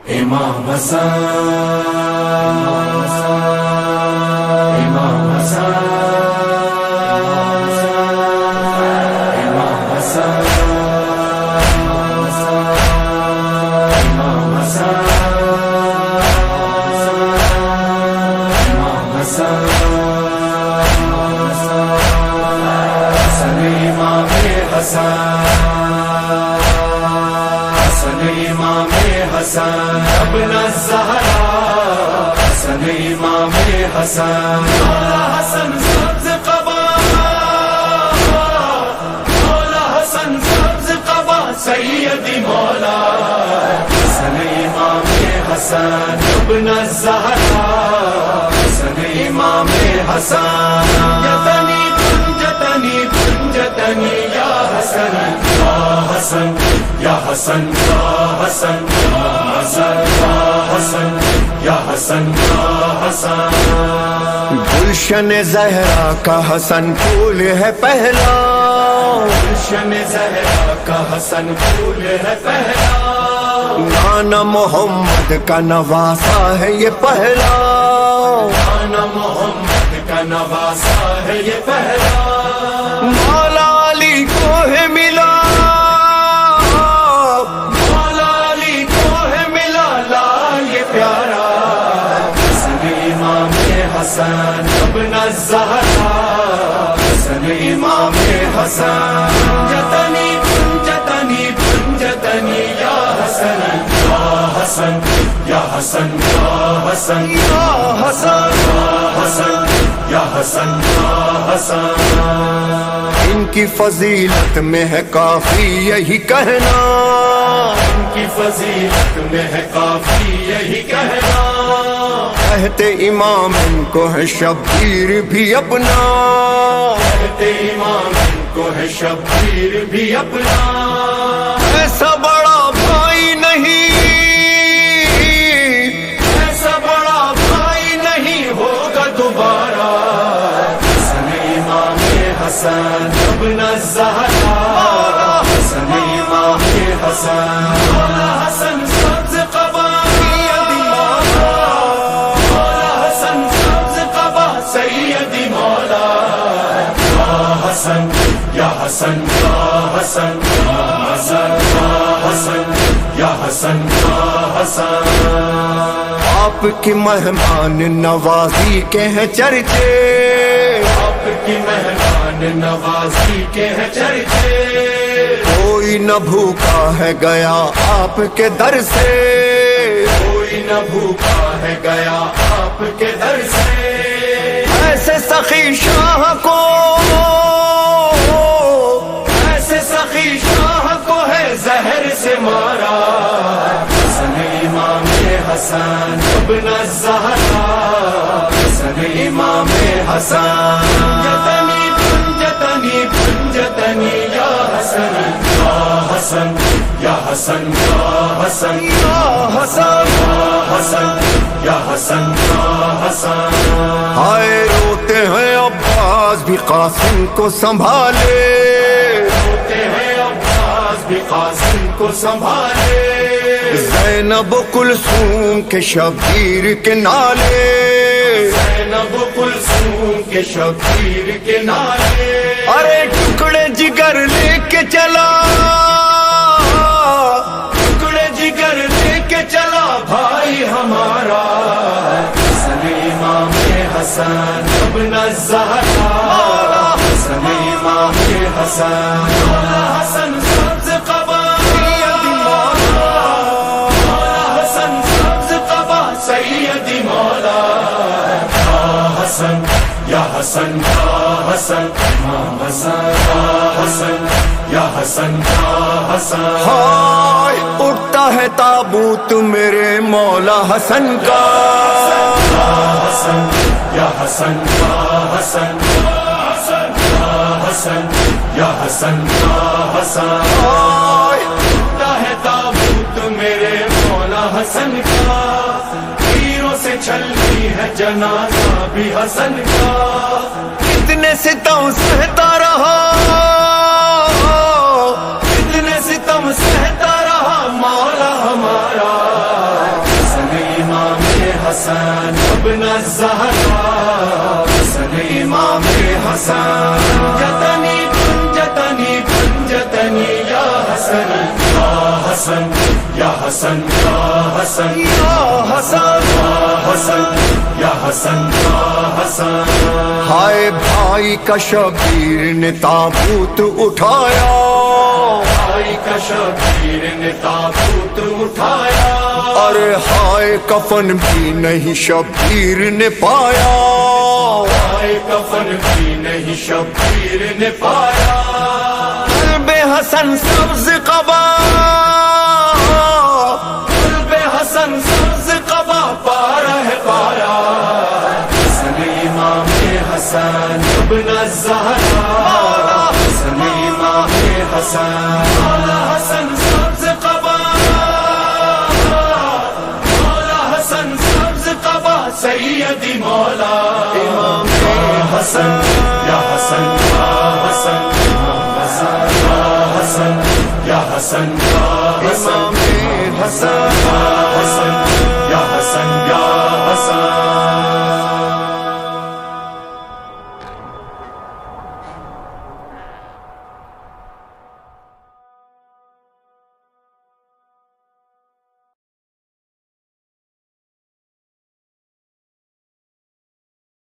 امام حسن، امام حسن، امام حسن، امام حسن، امام حسن، حسن امام حسن، حسن امام حسن ابن الزہرا، حسن امام حسن، مولا حسن سبز قبا، مولا حسن سبز قبا سیدی مولا، حسن امام حسن ابن الزہرا، حسن امام حسن، جتنی کنجتنی کنجتنی یا حسن، یا حسن، یا حسن، یا حسن، یا حسن، یا حسن، یا حسن، یا حسن، گلشن زہرا کا حسن پھول ہے پہلا، گلشن زہرا کا حسن پھول ہے پہلا، نانا محمد کا نواسا ہے یہ پہلا، نانا محمد کا نواسا ہے یہ پہلا، مولا علی کو ہے ملا، مولا علی کو ہے ملا لال یہ پیارا، حسن امام حسن ابن الزہرا، حسن امام حسن، جتنی کنجتنی کنجتنی یا حسن، یا حسن، یا حسن، یا حسن، یا حسن، یا حسن، یا حسن، یا حسن، ان کی فضیلت میں ہے کافی یہی کہنا، ان کی فضیلت میں ہے کافی یہی کہنا، کہتے امام ان کو ہے شبیر بھی اپنا، کہتے امام ان کو ہے شبیر بھی اپنا، ایسا بڑا بھائی نہیں، ایسا بڑا بھائی نہیں ہوگا دوبارہ، حسن امام حسن ابن الزہرا، حسن امام حسن، مولا حسن سبز قبا، مولا حسن سبز قبا سیدی مولا، یا حسن، یا حسن، یا حسن، یا حسن، یا حسن، یا حسن، یا حسن، آپ کی مہمان نوازی کے ہیں چرچے، آپ کی مہمان نوازی کے ہیں چرچے، کوئی نہ بھوکا ہے گیا آپ کے در سے، کوئی نہ بھوکا ہے گیا آپ کے در سے، ایسے سخی شاہ کو، ایسے سخی شاہ کو ہے زہر سے مارا، حسن امام حسن ابن الزہرا، حسن امام حسن، جتنی کنجتنی کنجتنی یا حسن، یا حسن، یا حسن، یا حسن، یا حسن، یا حسن، یا حسن، یا حسن، ہائے روتے ہیں عباس بھی قاسم کو سنبھالے، روتے ہیں عباس بھی قاسم کو سنبھالے، زینب و کلثوم کے شبیر کے نالے، زینب و کلثوم کے شبیر کے نالے، ارے ٹکڑے جگر لے کے چلا، ٹکڑے جگر لے کے چلا بھائی ہمارا، حسن امام حسن ابن الزہرا، حسن امام حسن، مولا حسن سبز قبا، مولا حسن سبز قبا سیدی مولا، یا حسن، یا حسن، یا حسن، امام حسن، یا حسن، یا حسن، یا حسن، ہائے اٹھتا ہے تابوت میرے مولا حسن کا، یا حسن، یا حسن، یا حسن، یا حسن، یا حسن، یا حسن، یا حسن، ہائے اٹھتا ہے تابوت میرے مولا حسن کا، تیروں سے چھلتی ہے جنازہ بھی حسن کا، اتنے ستم سہتا رہا، اتنے ستم سہتا رہا مولا ہمارا، حسن ابن الزهراء حسن امام حسن جتنی جتنی یا حسن یا حسن یا حسن یا حسن یا حسن یا حسن یا حسن یا حسن ہائے بھائی کا شبیر نے تابوت اٹھایا، بھائی کا شبیر نے تابوت اٹھایا، ارے ہائے کفن بھی نہیں شبیر نے پایا، ہائے کفن بھی نہیں شبیر نے پایا، بے حسن سبز قبا، بے حسن سبز قبا پارا ہے پایا، حسن امام حسن ابن الزہرا حسن امام حسن مولا حسن سبز قبا، مولا حسن سبز قبا سیدی مولا امام حسن یا حسن یا حسن یا حسن یا حسن یا حسن یا حسن یا حسن